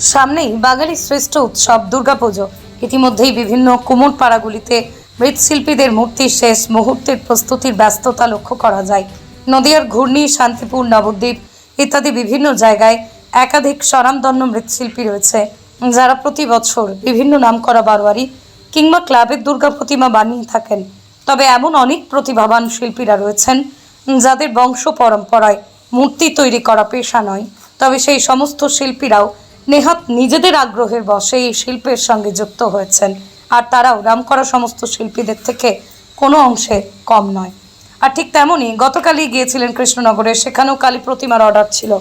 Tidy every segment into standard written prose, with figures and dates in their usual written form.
সামনেই বাঙালির শ্রেষ্ঠ উৎসব দুর্গাপুজো। ইতিমধ্যেই বিভিন্ন কুমোর পাড়াগুলিতে মৃৎশিল্পীদের মূর্তির শেষ মুহূর্তের প্রস্তুতির ব্যস্ততা লক্ষ্য করা যায়। নদিয়ার ঘূর্ণি, শান্তিপুর, নবদ্বীপ ইত্যাদি বিভিন্ন জায়গায় একাধিক স্বনামধন্য মৃৎশিল্পী রয়েছে, যারা প্রতি বছর বিভিন্ন নামকরা বারোয়ারি কিংবা ক্লাবের দুর্গা প্রতিমা বানিয়ে থাকেন। তবে এমন অনেক প্রতিভাবান শিল্পীরা রয়েছেন যাদের বংশ পরম্পরায় মূর্তি তৈরি করা পেশা নয়। তবে সেই সমস্ত শিল্পীরাও নেহাত নিজেদের আগ্রহের বশে এই শিল্পের সঙ্গে যুক্ত হয়েছেন, আর তারাও নামকরা সমস্ত শিল্পীদের থেকে কোনো অংশে কম নয়। আর ঠিক তেমনই গতকালই গিয়েছিলেন কৃষ্ণনগরে, সেখানেও কালী প্রতিমার অর্ডার ছিল।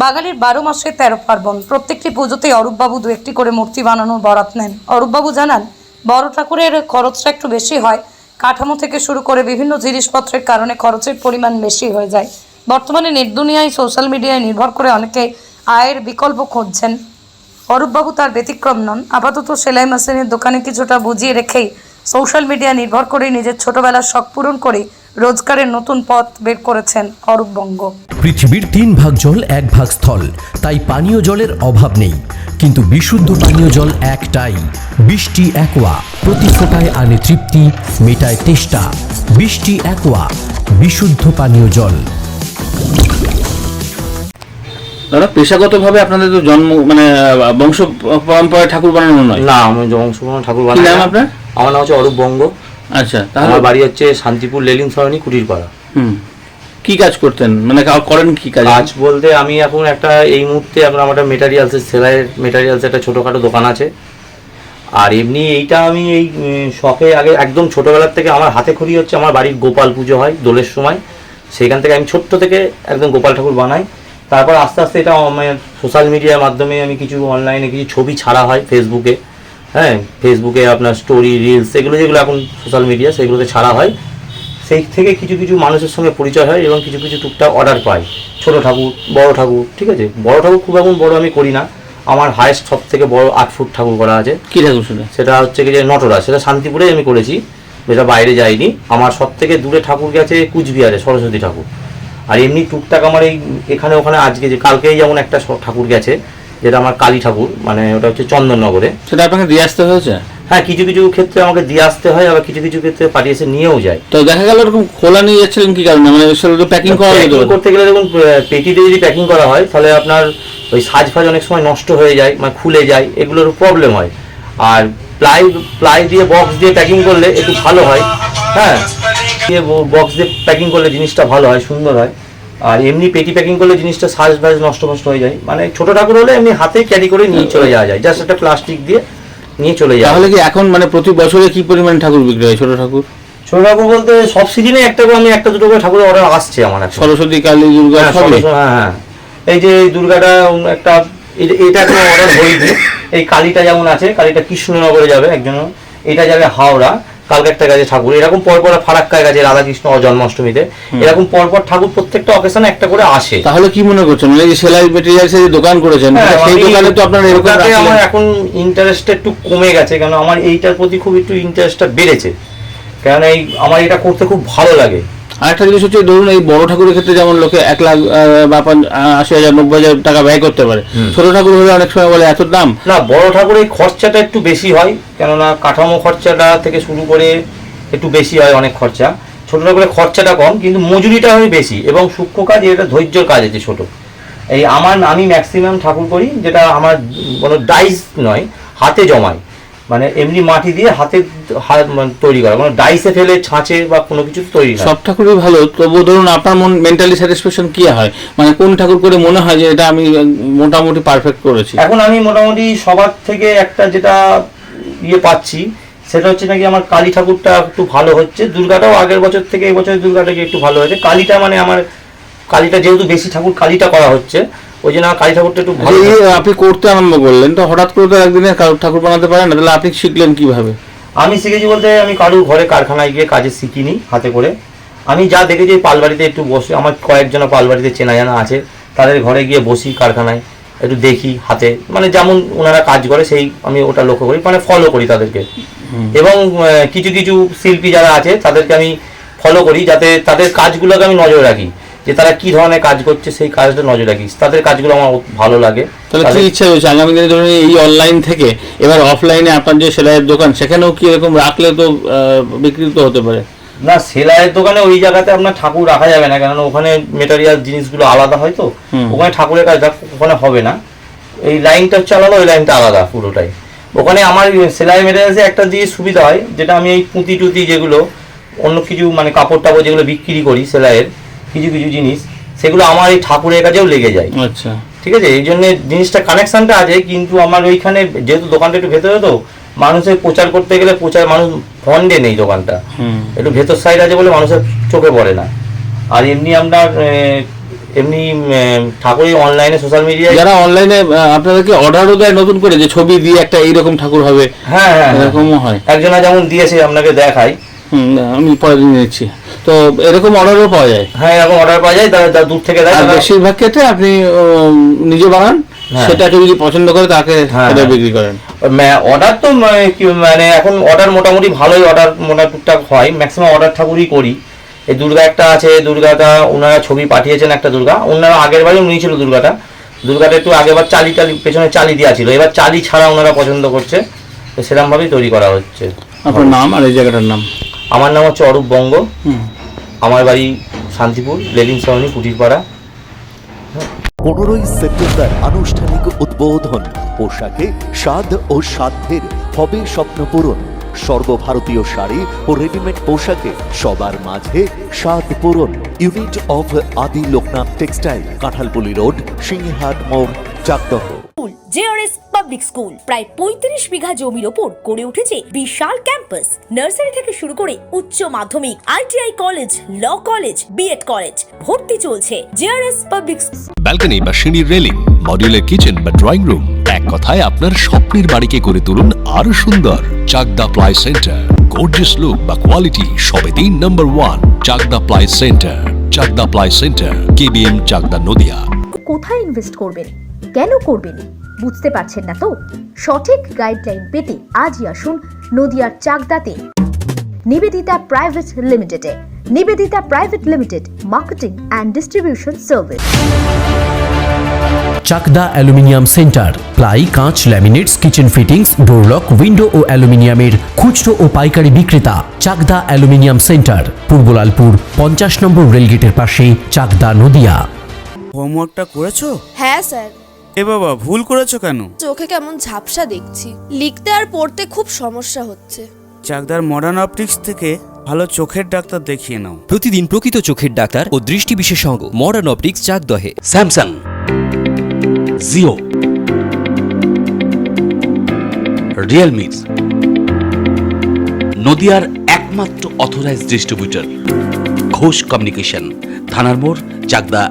বাঙালির 12 মাসে 13 পার্বণ, প্রত্যেকটি পুজোতেই অরূপবাবু 2-1টি করে মূর্তি বানানোর বরাত নেন। অরূপবাবু জানান, বড় ঠাকুরের খরচটা একটু বেশি হয়, কাঠামো থেকে শুরু করে বিভিন্ন জিনিসপত্রের কারণে খরচের পরিমাণ বেশি হয়ে যায়। বর্তমানে নেট দুনিয়ায়, সোশ্যাল মিডিয়ায় নির্ভর করে অনেকে আয়ের বিকল্প খুঁজছেন। অরূপবাবু তার ব্যতিক্রম নন। আপাতত সেলাই মেশিনের দোকানে কিছুটা বুঝিয়ে রেখেই সোশ্যাল মিডিয়া নির্ভর করে নিজের ছোটবেলার শখ পূরণ করে রোজগারের নতুন পথ বের করেছেন অরূপ বঙ্গ। পৃথিবীর 3 ভাগ জল 1 ভাগ স্থল, তাই পানীয় জলের অভাব নেই। কিন্তু বিশুদ্ধ পানীয় জল একটাই, বৃষ্টি অ্যাকোয়া। প্রতি ফোঁটায় আনে তৃপ্তি, মেটায় তেষ্টা। বৃষ্টি অ্যাকোয়া, বিশুদ্ধ পানীয় জল। দাদা, পেশাগতভাবে আপনাদের তো জন্ম মানে বংশ পরম্পরায় ঠাকুর বানানো নয়? না, আমি বংশ পরম্পরায় ঠাকুর বানাই। কি নাম আপনার? আমার নাম হচ্ছে অরূপ বঙ্গ। আচ্ছা, তাহলে আমার বাড়ি হচ্ছে শান্তিপুর লেলিন সরণি, কুটির পাড়া। কি কাজ করতেন, মানে করেন কি কাজ? কাজ বলতে আমি এখন একটা এই মুহূর্তে এখন আমার একটা মেটারিয়ালসের, সেলাইয়ের মেটারিয়ালসের একটা ছোটোখাটো দোকান আছে। আর এমনি এইটা আমি এই শখে আগে একদম ছোটোবেলার থেকে আমার হাতে খড়ি হচ্ছে, আমার বাড়ির গোপাল পুজো হয় দোলের সময়, সেইখান থেকে আমি ছোট্ট থেকে একদম গোপাল ঠাকুর বানাই। তারপর আস্তে আস্তে এটা সোশ্যাল মিডিয়ার মাধ্যমে আমি কিছু অনলাইনে কিছু ছবি ছাড়া হয় ফেসবুকে। হ্যাঁ, ফেসবুকে আপনার স্টোরি, রিলস, এগুলো যেগুলো এখন সোশ্যাল মিডিয়া, সেগুলোতে ছাড়া হয়। সেই থেকে কিছু কিছু মানুষের সঙ্গে পরিচয় হয় এবং কিছু কিছু টুকটাক অর্ডার পাই। ছোটো ঠাকুর, বড় ঠাকুর, ঠিক আছে। বড় ঠাকুর খুব এখন বড় আমি করি না। আমার হায়েস্ট সব থেকে বড় 8 ফুট ঠাকুর করা আছে। কি ঠাকুর সেটা? সেটা হচ্ছে কি যে নটরাজ, সেটা শান্তিপুরেই আমি করেছি, যেটা বাইরে যাইনি। আমার সব থেকে দূরে ঠাকুর গেছে কুচবিহারে সরস্বতী ঠাকুর। আর এমনি টুকটাক আমার এই এখানে ওখানে, আজকে যে কালকেই যেমন একটা ঠাকুর গেছে, যেটা আমার কালী ঠাকুর, মানে ওটা হচ্ছে চন্দননগরে। সেটা আপনাকে দিয়ে আসতে হয়েছে? হ্যাঁ, কিছু কিছু ক্ষেত্রে আমাকে দিয়ে আসতে হয়, আবার কিছু কিছু ক্ষেত্রে পাঠিয়ে এসে নিয়েও যায়। তো দেখা গেল এরকম খোলা নিয়ে যাচ্ছিলেন কি কারণে? মানে সেটা প্যাকিং করা করতে গেলে দেখুন, পেটিতে যদি প্যাকিং করা হয় তাহলে আপনার ওই সাজ ফাজ অনেক সময় নষ্ট হয়ে যায়, মানে খুলে যায়, এগুলোর প্রবলেম হয়। আর প্লাই দিয়ে বক্স দিয়ে প্যাকিং করলে একটু ভালো হয়। হ্যাঁ, দিয়ে বক্স দিয়ে প্যাকিং করলে জিনিসটা ভালো হয়, সুন্দর হয়। আর এমনি পেটি প্যাকিং করলে জিনিসটা সাজ ফাজ নষ্ট হয়ে যায়। মানে ছোট ঠাকুর হলে এমনি হাতে ক্যারি করে নিয়ে চলে যাওয়া যায়, জাস্ট একটা প্লাস্টিক দিয়ে নিয়ে চলে যায়। তাহলে কি এখন মানে প্রতি বছরে কি পরিমাণ ঠাকুর বিক্রি হয়? ছোট ঠাকুর বলতে সব সিজনে একটা করে, আমি একটা দুটো করে ঠাকুরের অর্ডার আসছে আমার। সরস্বতী, কালী, দুর্গা, হ্যাঁ। এই যে দুর্গাটা একটা, এটা একটা অর্ডার হয়েছে। এই কালীটা যেমন আছে, কালীটা কৃষ্ণনগরে যাবে একজন, এটা যাবে হাওড়া। কালকে একটা গেছে ঠাকুর, এরকম পরপর ফারাক্কায় গেছে রাধাকৃষ্ণ জন্মাষ্টমীতে, এরকম পরপর ঠাকুর প্রত্যেকটা অকেশনে একটা করে আসে। তাহলে কি মনে করছেন, মানে এই সেলাই মেটেরিয়ালস এর দোকান করেছেন, সেই দোকানে তো আপনার এরকম আমার এখন ইন্টারেস্টটা একটু কমে গেছে, কারণ আমার এইটার প্রতি খুব একটু ইন্টারেস্টটা বেড়েছে, কারণ এই আমার এটা করতে খুব ভালো লাগে। আরেকটা জিনিস হচ্ছে, ধরুন এই বড় ঠাকুরের ক্ষেত্রে যেমন লোকে 1 লাখ বা 80,000 90,000 টাকা ব্যয় করতে পারে, ছোট ঠাকুর হলে অনেক সময় বলে এত দাম। না, বড় ঠাকুরের খরচাটা একটু বেশি হয়, কেননা কাঠামো খরচাটা থেকে শুরু করে একটু বেশি হয় অনেক খরচা। ছোট ঠাকুরের খরচাটা কম, কিন্তু মজুরিটা হয় বেশি এবং সূক্ষ্ম কাজ, এটা ধৈর্যর কাজ আছে ছোট। এই আমি ম্যাক্সিমাম ঠাকুর করি যেটা আমার কোনো ডাইস নয়, হাতে জমাই, মানে এমনি মাটি দিয়ে হাতে তৈরি করা, কোনো ডাইসে ফেলে ছাঁচে বা কোনো কিছু তৈরি না। সব ঠাকুরই ভালো, তবু ধরুন আপনার মেন্টালি স্যাটিসফ্যাকশন কি হয়, মানে কোন ঠাকুর করে মনে হয় যে এটা আমি মোটামুটি পারফেক্ট করেছি? এখন আমি মোটামুটি সবার থেকে একটা যেটা পাচ্ছি, সেটা হচ্ছে নাকি আমার কালী ঠাকুরটা একটু ভালো হচ্ছে। দুর্গাটাও আগের বছর থেকে এই বছরের দুর্গাটা একটু ভালো হয়েছে। কালীটা মানে আমার কালীটা যেহেতু বেশি ঠাকুর কালীটা করা হচ্ছে, ওই জন্য কালী ঠাকুরটা একটু ভালো। আপনি করতে আরম্ভ করলেন, তো হঠাৎ করে তো একদিনে ঠাকুর বানাতে পারেন না, তাহলে আপনি শিখলেন কিভাবে? আমি শিখেছি বলতে, আমি কারুর ঘরে কারখানায় গিয়ে কাজে শিখিনি হাতে করে। আমি যা দেখেছি পালবাড়িতে একটু বসে, আমার কয়েকজন পালবাড়িতে চেনা জানা আছে, তাদের ঘরে গিয়ে বসি কারখানায়, একটু দেখি হাতে, মানে যেমন ওনারা কাজ করে সেই আমি ওটা লক্ষ্য করি, মানে ফলো করি তাদেরকে। এবং কিছু কিছু শিল্পী যারা আছে তাদেরকে আমি ফলো করি, যাতে তাদের কাজগুলোকে আমি নজর রাখি। যে তারা কি ধরনের কাজ করছে সেই কাজটা নজর রাখি, তাদের কাজগুলো আমার ভালো লাগে। তাহলে কি ইচ্ছা রয়েছে আগামী দিনে ধরুন এই অনলাইন থেকে এবার অফলাইনে আপনার যে সেলাইয়ের দোকান সেখানেও কি এরকম রাখলে তো বিক্রিত হতে পারে? না, সেলাইয়ের দোকানে ওই জায়গাতে আপনার ঠাকুর রাখা যাবে না, কেননা ওখানে মেটেরিয়াল জিনিসগুলো আলাদা হয় তো, ওখানে ঠাকুরের কাজটা ওখানে হবে না। এই লাইনটা হচ্ছে আলাদা, ওই লাইনটা আলাদা পুরোটাই। ওখানে আমার সেলাই মেটেরিয়ালসে একটা দিয়ে সুবিধা হয়, যেটা আমি এই পুঁতি টুতি যেগুলো অন্য কিছু মানে কাপড় টাপড় যেগুলো বিক্রি করি সেলাইয়ের কিছু কিছু জিনিস, সেগুলো আমার এই ঠাকুরের কাছেও লেগে যায়। আচ্ছা, ঠিক আছে, এই জন্য জিনিসটা কানেকশনটা আছে, কিন্তু আমার ওইখানে যেহেতু দোকানটা একটু ভেতরে, তো মানুষের প্রচার করতে গেলে মানুষ ফন্ডে নেই, দোকানটা একটু ভেতর সাইড আছে বলে মানুষের চোখে পড়ে না। আর এমনি আপনার এমনি ঠাকুরের অনলাইনে সোশ্যাল মিডিয়ায় যারা অনলাইনে আপনাদেরকে অর্ডারও দেয় নতুন করে যে ছবি দিয়ে একটা এইরকম ঠাকুর হবে, হ্যাঁ হ্যাঁ এরকমও হয়। একজনা যেমন দিয়েছে আপনাকে দেখাই, আমি পরে দিয়ে নিচ্ছি। তো এরকম অর্ডারও পাওয়া যায়? হ্যাঁ, এরকম অর্ডার পাওয়া যায়, তারা দূর থেকে দেয়। আর বেশিরভাগ ক্ষেত্রে আপনি নিজে বানান, সেটাকে যদি পছন্দ করে তাকে সেটা বিক্রি করেন। অর্ডার তো মানে এখন অর্ডার মোটামুটি ভালোই অর্ডার টুকটাক হয়, ম্যাক্সিমাম অর্ডার ঠাকুরই করি। এই দুর্গা একটা আছে, দুর্গাটা ওনারা ছবি পাঠিয়েছেন একটা দুর্গা, ওনারা আগের বারেও নিয়েছিল দুর্গাটা একটু আগেবার চালি পেছনে চালি দেওয়া ছিল, এবার চালি ছাড়া ওনারা পছন্দ করছে, তো সেরকমভাবেই তৈরি করা হচ্ছে। আপনার নাম আর এই জায়গাটার নাম? আমার নাম হচ্ছে অরূপ বঙ্গ, আমার বাড়ি শান্তিপুর, লেলিন সরণি, কুটিরপাড়া। 15ই সেপ্টেম্বর আনুষ্ঠানিক উদ্বোধন। পোশাকে স্বাদ ও সাধ্যের হবে স্বপ্নপূরণ। সর্বভারতীয় শাড়ি ও রেডিমেড পোশাকে সবার মাঝে স্বাদ পূরণ। ইউনিট অফ আদি লোকনাথ টেক্সটাইল, কাঁঠালপুলি রোড, সিংহাট মোড়, চাকদহ। জেআরএস পাবলিক স্কুল প্রায় 35 বিঘা জমির ওপর গড়ে উঠেছে বিশাল ক্যাম্পাস। নার্সারি থেকে শুরু করে উচ্চ মাধ্যমিক, ITI college, law college, BEd college, ভর্তি চলছে। জেআরএস পাবলিক ব্যালকনি বা সিঁড়ির রেলিং, মডিউলার কিচেন বা ড্রয়িং রুম, এক কথায় আপনার স্বপ্নের বাড়িকে করে তুলুন আরো সুন্দর। Chakdah ply centre, gorgeous look বা কোয়ালিটি সবে 3 number 1 Chakdah ply centre. Chakdah ply centre, KBM, Chakdah, Nadia. কোথায় ইনভেস্ট করবেন, কেন করবেন বুঝতে পারছেন না তো? সঠিক গাইডলাইন পেতে আজই আসুন নদিয়ার চাকদাতে নিবেদিতা প্রাইভেট লিমিটেডে। Nivedita private limited, marketing and distribution service. Chakdah aluminium centre, ply, কাঁচ, laminates, kitchen fittings, door lock, window ও অ্যালুমিনিয়ামের খুচরো ও পাইকারি বিক্রেতা। চাকদা অ্যালুমিনিয়াম সেন্টার, পূর্বলালপুর 50 নম্বর রেলগেটের পাশে, চাকদা, নদিয়া। হোমওয়ার্কটা করেছো? হ্যাঁ স্যার। এ বাবা, ভুল করেছো কেন? চোখে কেমন ঝাপসা দেখছি, লিখতে আর পড়তে খুব সমস্যা হচ্ছে। চাকদার মডার্ন অপটিক্স থেকে ভালো চোখের ডাক্তার দেখিয়ে নাও। প্রতিদিন প্রকৃত চোখের ডাক্তার ও দৃষ্টি বিশেষজ্ঞ মডার্ন অপটিক্স, চাকদহে। স্যামসাং, জিও, রিয়েলমি, নদিয়ার একমাত্র অথরাইজড ডিস্ট্রিবিউটর ঘোষ কমিউনিকেশন, থানার মোড়, চাকদা।